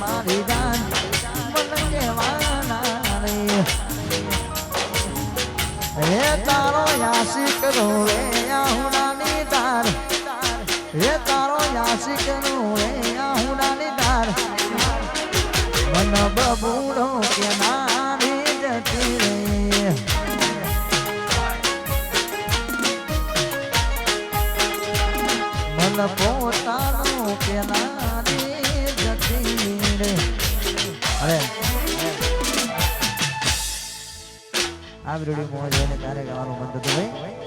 મારી જાન મને કહેવાના રે હે તારો યાસિક રોવે આહુડાની તાર હે તારો યાસિક રોવે આહુડાની તાર મન બબૂડો કે નારી જતી રે મન પોતાનો કે નારી જતી રે અરે આ વિડીયો મોજ જોઈને તારે ગાવાનું મન થતું ભાઈ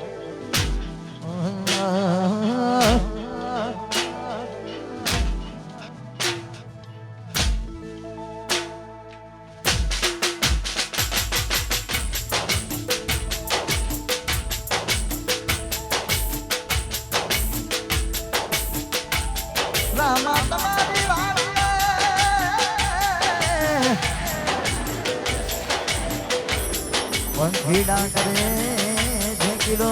રામા તમારી વાડીએ વંખીડા કરે છે કિલો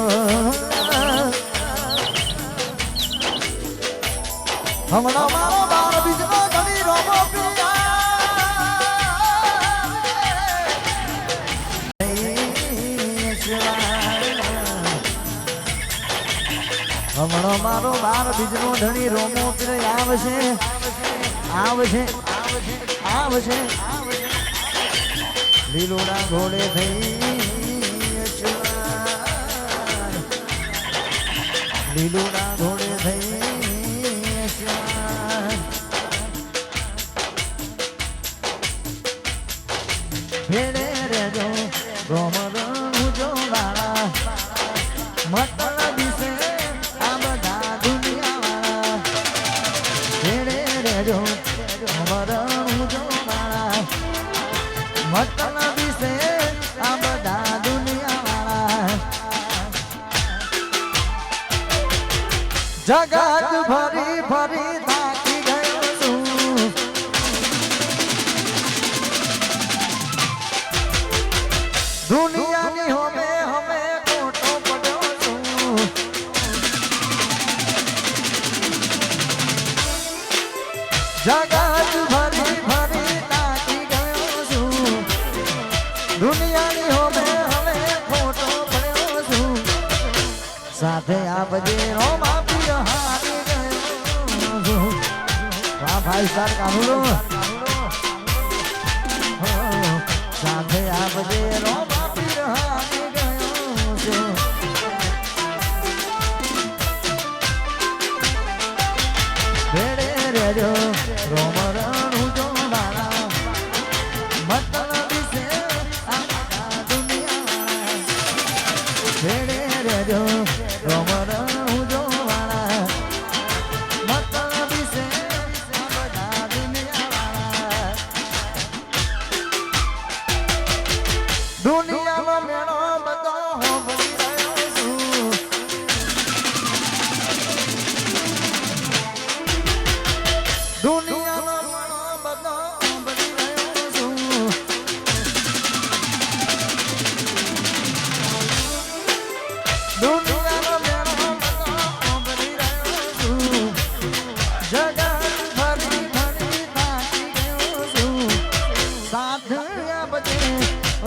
હમણાં મારો બાર બીજનો ઘણી રોમો હમણાં મારો બાર બીજનો ધણી રોમો આવશે આવશે આવશે લીલોડા ઘોડે થઈ લીલોડા ઘોડે થઈ ભેડે રેજો ગોમરણ જો વાળા મતલબ છે આ બધા દુનિયા વાળા ભેડે રેજો ગોમરણ જો વાળા મતલબ છે આ બધા દુનિયા વાળા જગત ફરી ફરી થાકી ગયો છું દુનિયાની હોમે હોમે ખોટો પડ્યો છું જગત ફરી ફરી થાકી ગયો છું દુનિયાની હોમે હોમે ખોટો પડ્યો છું સાથે આપજે રોમા પીર હારી ગયો છું વાહ 5 સ્ટાર કાનુલો સાથે આપજે રોમા પીર હારી ગયો છું ભેડે રેજો રોમ રણું જો વાળા મતલબ છે આ દુનિયા ભેડે રેજો રોમ રણું જો વાળા મતલબ છે આ બધા દુનિયા દુનિયાનો મેળો બધો હોભળી રહ્યો છું દુનિયાનો મેળો બધો હોભળી રહ્યો છું દુનિયાનો મેળો બધો હોભળી રહ્યો છું જગત ફરી ફરી થાકી ગયો છું સાથ આપજે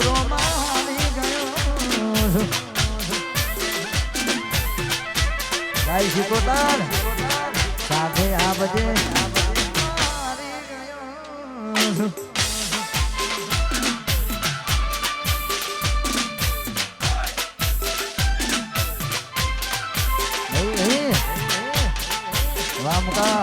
રોમા હારી ગયો છું ગાય શીખોતાર સાથે આપજે હારી ગયો છું વાહ મુકા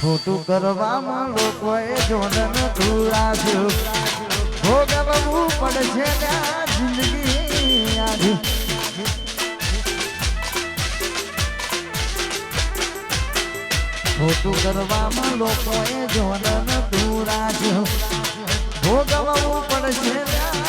ખોટું કરવામાં લોકોએ જોડન તુરાવ્યું ભોગવવું પડશે ત્યાં જિંદગી આજે ખોટું કરવામાં લોકોએ જોડન તુરાવ્યું ભોગવવું પડશે ત્યાં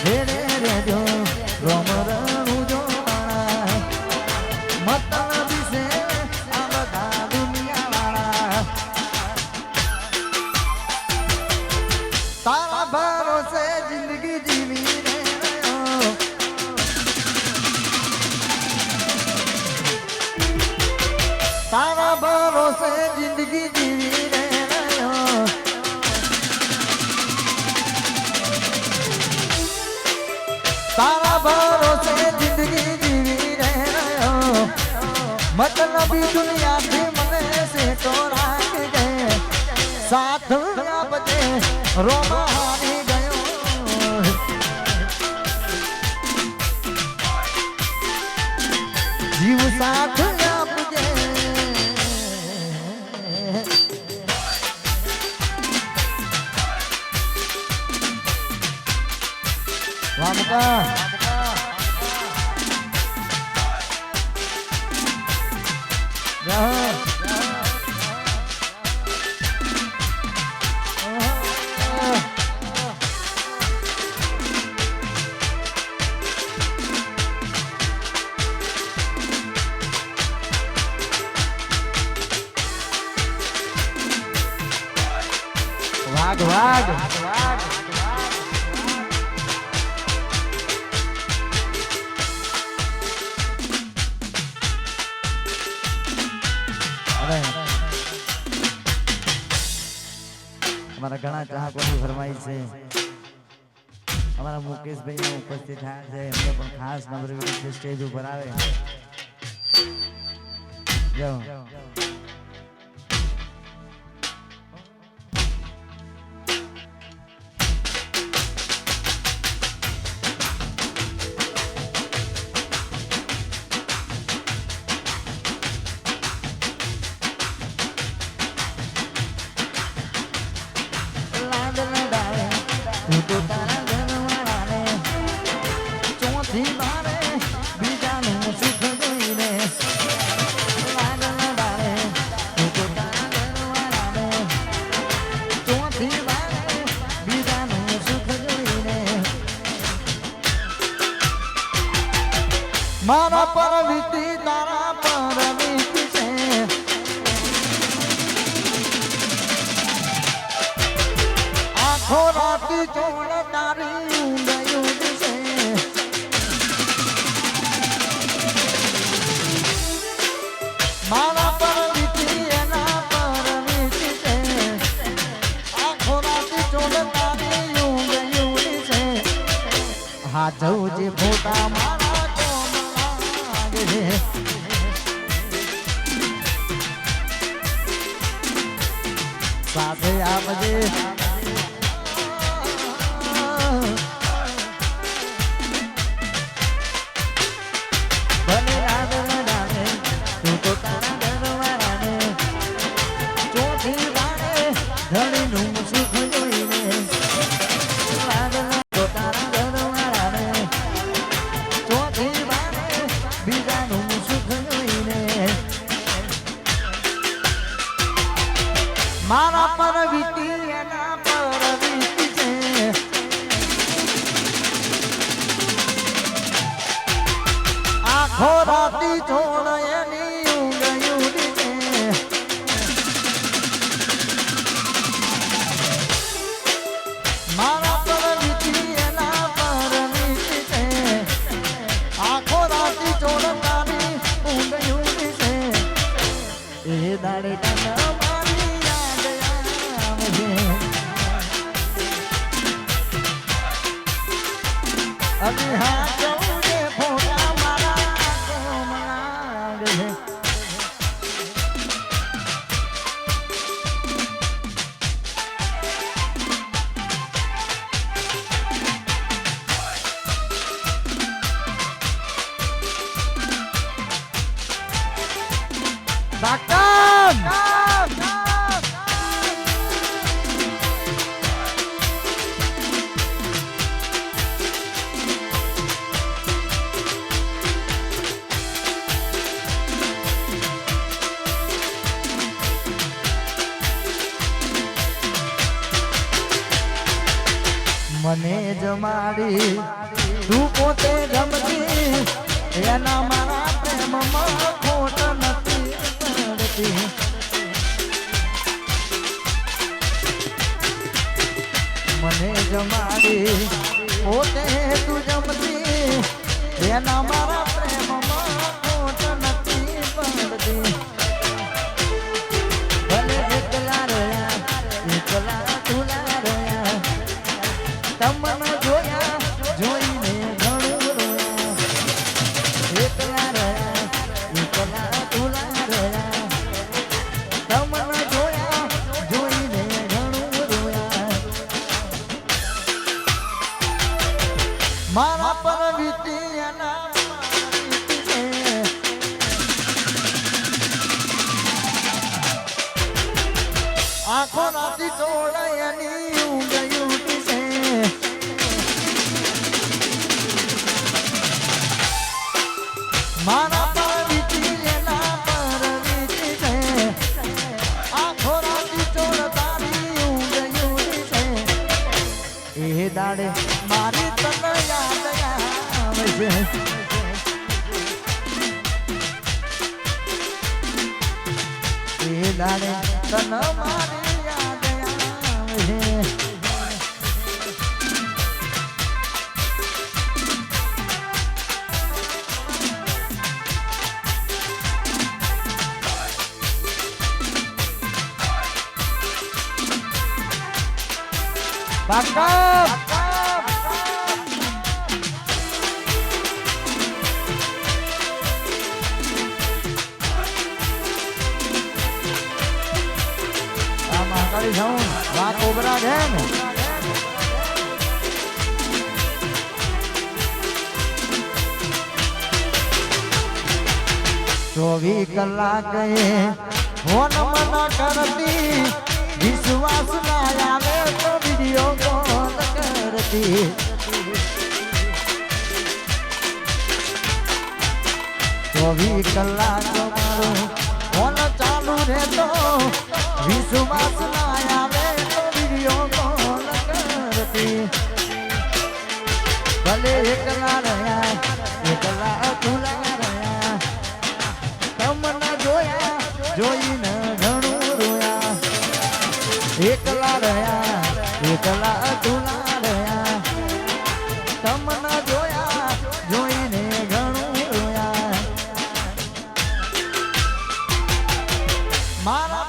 રેડે રેજો રોમ રણું જોવાના મતલબી છે આ બધા દુનિયાવાળા તારા ભરોસે જિંદગી જીવી રે તારા ભરોસે જિંદગી જીવી રે તારા ભરોસે જિંદગી જીવી રહ્યો મતલબી દુનિયાથી મને સેટો રાખજે સાથ આપજે રોમા હારી ગયો જીવ સાથ આપજે વામકા વાઘ વાઘ અમારા ઘણા ચાહકોની ફરમાઈશ છે અમારા મુકેશભાઈ ઉપસ્થિત થયા છે એમને પણ ખાસ નમ્ર વિનંતી સ્ટેજ ઉપર આવે જાઓ મારા પર વીતી તારા પર વીતી છે આખો રાતી ચોળ તારી ઊંઘ ઊંઘ છે મારા પર વીતી એના પર વીતી છે આખો રાતી ચોળ તારી ઊંઘ ઊંઘ છે હા જવું જે ફોટા મારા સાથે આપજે ભલે રાધન ડાલે તું તો તારા ઘરવાળાને ચોથી વાળે ધણીનું સુખ જોઈને રાધન તો તારા ઘરવાળાને ચોથી વાળે બીજાનું સુખ જોઈને મારા પર વીતી એના પર વીતી છે આખો રાતી છોડ એની ઊંઘ ઊંઘી છે મારા પર વીતી એના પર વીતી છે આખો રાતી છોડ તારી ઊંઘ ઊંઘી છે એ દાડે દાડા અભી હા જવું ફોટા મારા કોમળા છે જમાડી તું પોતે જમતી એના મારા પ્રેમમાં ખોટ નથી પડતી મને જમાડી પોતે તું જમતી એના મારા પ્રેમમાં ખોટ નથી પડતી ભલે એકલા રહ્યા એકલા તુલા રહ્યા તમને જોયા જોઈને ઘણું રોયા એકલા રહ્યા એકલા તુલા રહ્યા તમને જોયા જોઈને ઘણું રોયા મારા પર વીતી એના આખો રાતી ચોળાયની ઊંઘ ઉઠી છે મારા પર વીતી એના પર વીતી છે આખો રાતી ચોળતાની ઊંઘ ઉઠી છે એ દાડે મારી તને યાદ આવે છે એ દાડે તને મારી યાદ આવે છે બાકા કરી જાઉં વાત ઓબરા છે ને 24 કલાક ફોન મના કરતી વિશ્વાસ ના આવે તો વિડિયો કોલ કરતી 24 કલાક મારો ફોન ચાલુ રહેતો વિશ્વાસ ના આવે તો વિડિયો કોલ કરતી ભલે એકલા રહ્યા એકલા તુલા રહ્યા તમને જોયા જોઈને ઘણું રોયા એકલા રહ્યા એકલા તુલા રહ્યા તમને જોયા જોઈને ઘણું રોયા મારા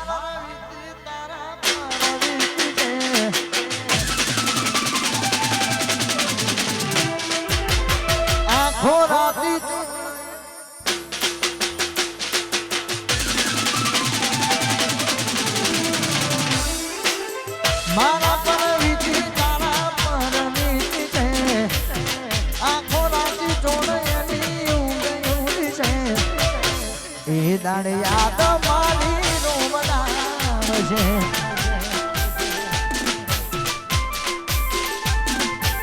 મારા પર વીતી તારા પર વીતી છે આખો રાતી ચોળાયની ઊંઘ ઉડી છે એ દાડે યાદ મારી રોવડાવે છે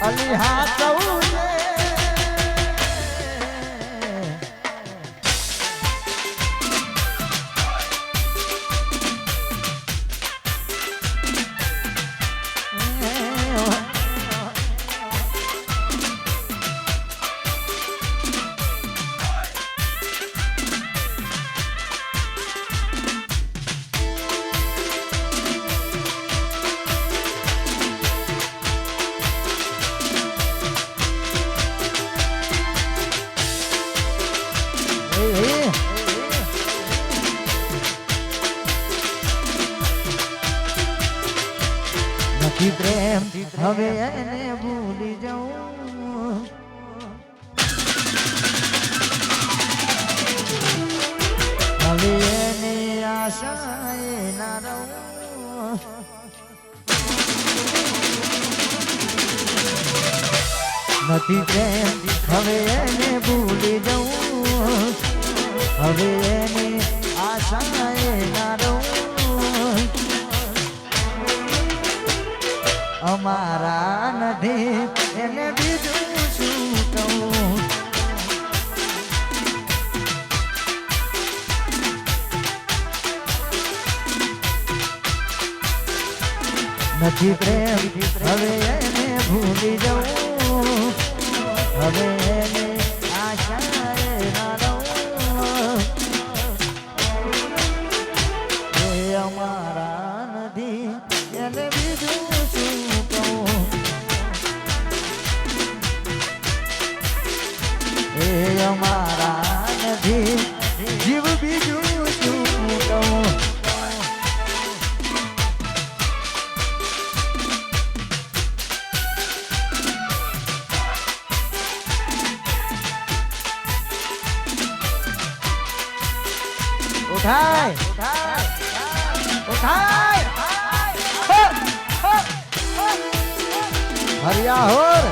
અલી હા કહું છે નથી પ્રેમ હવે એને ભૂલી જાઉં હવે એની આશાએ ના રહું નથી પ્રેમ હવે એને ભૂલી જાઉં હવે એની આશાએ ના રહું અમારા નથી એને બીજું શું કહું નથી પ્રેમ હવે એને ભૂલી જવું અમારા નથી જીવ બીજું શું કહું ઉઠાય ઉઠાય હરિયા હોર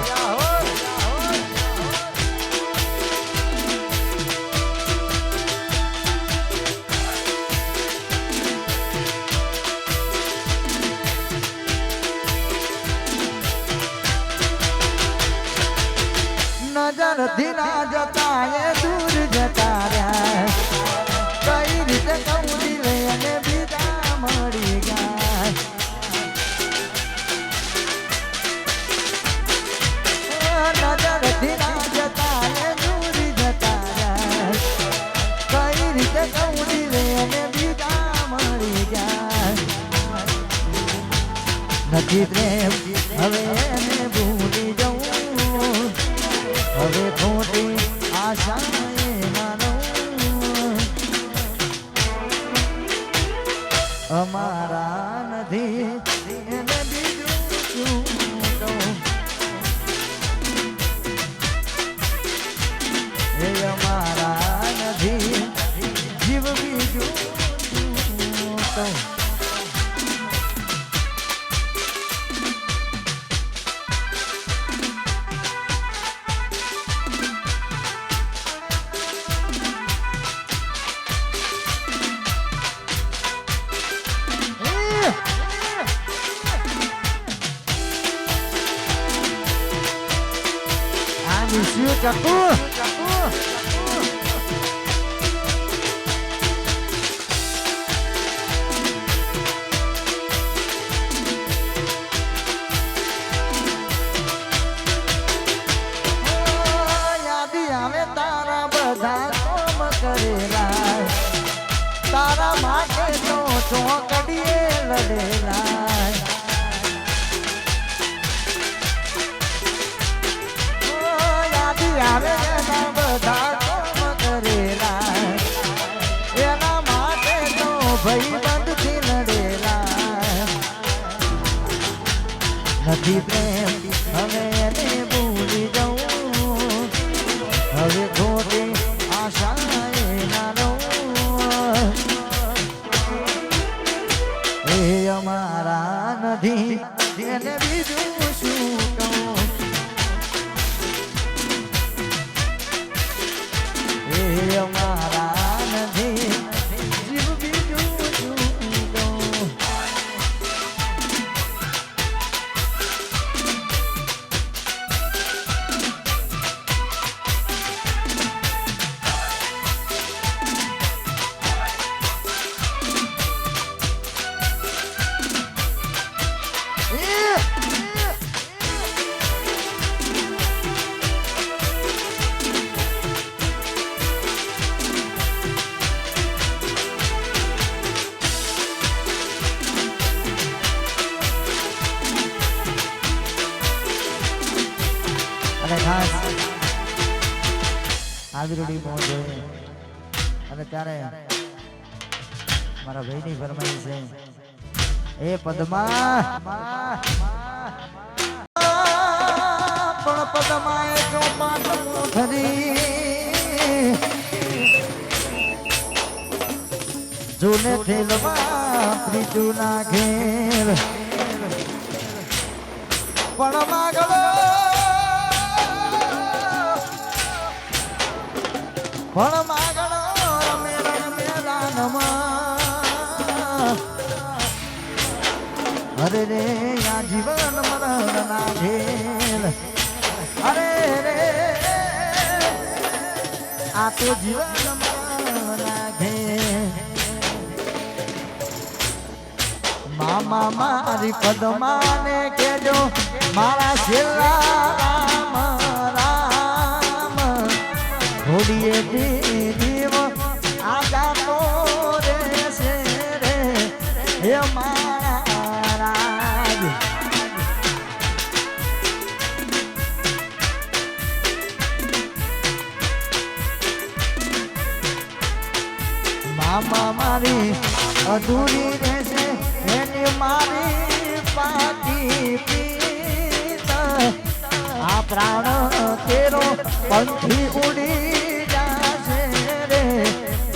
નજર ધીરા જતા એ દૂર જતા રહ્યા કઈ રીતે કહું દિલે અને બીજા મળી ગયા નજર ધીરા જતા એ દૂર જતા રહ્યા કઈ રીતે કહું દિલે અને બીજા મળી ગયા નથી પ્રેમ હવે એને ભૂલી જવું હવે ખોટી આશાએ માનો અમારા નથી એને બીજું શું કહું એ અમારા નથી જીવ બીજું શું કહું Siu Caku યાદી આવે તારા બધા કામ કરેલા તારા માટે તો ચોકડીએ લડેલા આવે એના બધા કામ કરેલા એના માટે તો ભાઈબંધથી લડેલા નથી પ્રેમ હવે એને ભૂલી જવું હવે ખોટી આશાએ ના રહું એ અમારા નથી એને બીજું શું કહું અમારા નથી જીવ બીજું શું કહું ખાસ આદરડી મોજે અને ત્યારે મારા ભાઈની ફરમાઈ છે એ પદ્મા પણ પદ્માએ ચોપાટ ખરી જૂને થેલમાં ત્રીજું ના ઘેર પણ માગલો પણ માગણો રમે મેદાનમાં અરે રે આ જીવન મરણ ના ઘેર અરે રે આ તો જીવન મરણ ના ઘેર મામા મારી પદ્માને કેજો મારા છેલ્લા ઘોડીએ દેવ આજા તો રહેશે રે હે મારા રાજ આમાં મારી અધૂરી રહેશે એની મારી પાકી પ્રીત આ પ્રાણ તેરો પંખી ઉડી જાશે રે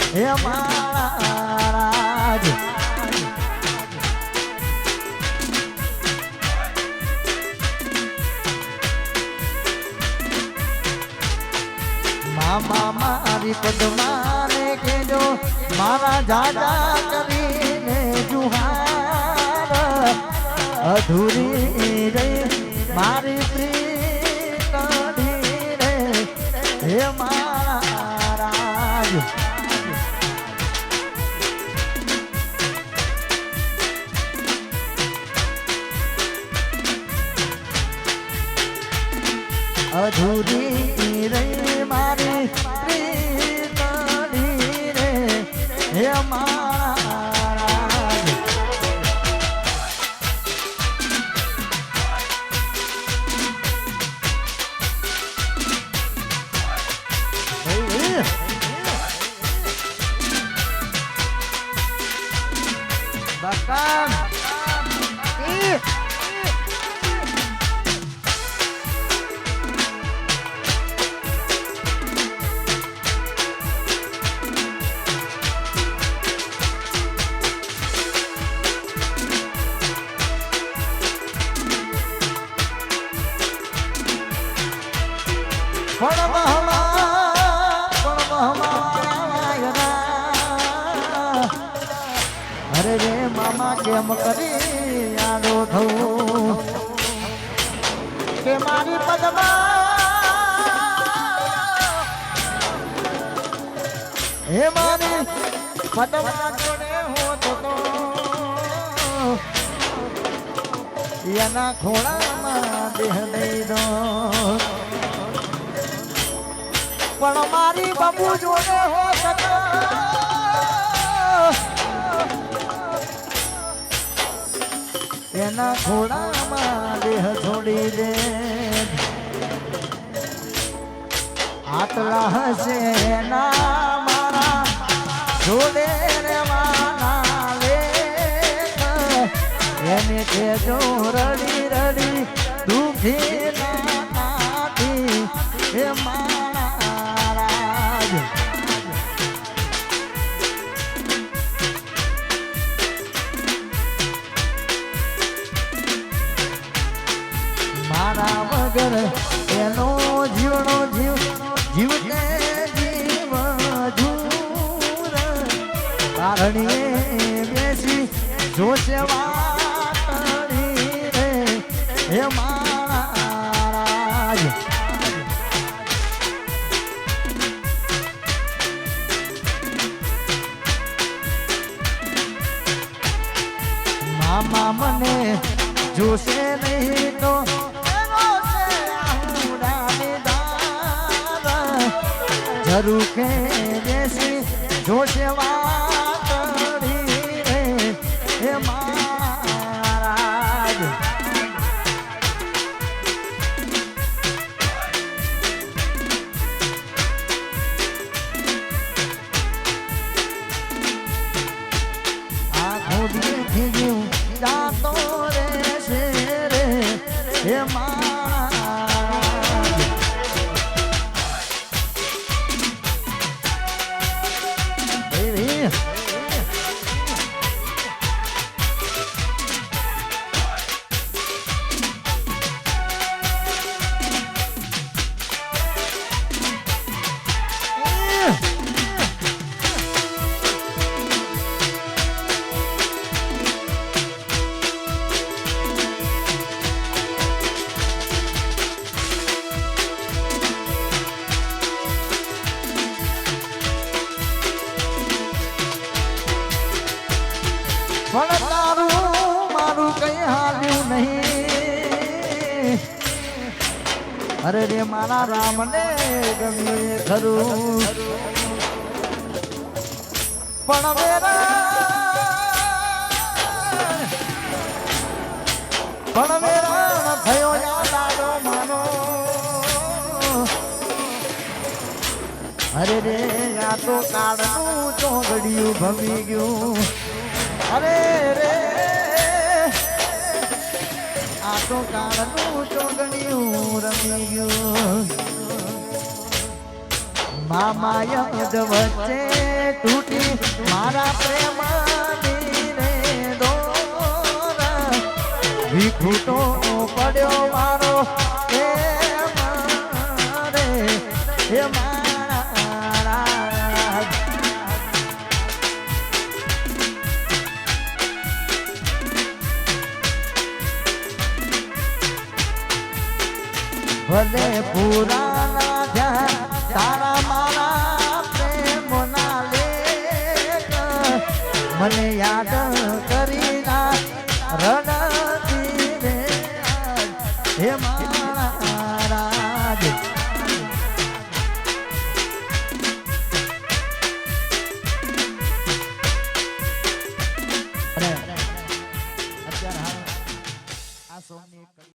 હે મારા રાજ મામા મારી પદ્માને કેજો મારા જાજા કરીને જુહાર અધૂરી રે મારી પ્રીતડી રે હે મારા રાજ અધૂરી રે મારી પ્રીતડી રે હે મારા રાજ બકામ અરે રે મામા કેમ કરી આડો થવું કે મારી પદ્મા હે મારી પદ્મા જોડે હોત તો એના ખોળામાં દેહ દઈ દો પણ મારી બાબુ જોડે હોત તો એના ખોળામાં દેહ છોડી દે આટલા હશે ના મારા જોડે રેવાના લે એને કેજો રડી રડી દુખી નાથી હે મારા રાજ મારા વગર એનો જીવનો જીવ જીવને જીવ જૂર કારણીએ બેસી જોશે વાતડી રે હે મારા રાજ મામા મને જોશે નહીં તો જરૂર કે દેશી જોશે વાતડી રે હે મહારાજ આ ખોદીથી જીવ જાતો રહેશે રે હે પણ તારું મારું કઈ હાલ્યું નહીં અરે રે મારા રામને ગમ્યું એ ખરું પણ વેરા થયો યાદ માનો અરે રે આ તો કાળનું ચોગડિયું ભમી ગયું અરે રે આ તો કાળનું ચોગડિયું રમી ગયું મામાય જ વચ્ચે તૂટી મારા પ્રેમની રે દોરા વિખૂટો પડ્યો મારો એ મારે એ ભલે પુરાના ધ્યાન તારા મારા પ્રેમના લેખ મને યાદ કરી ના રડતી રે હે મારા રાજ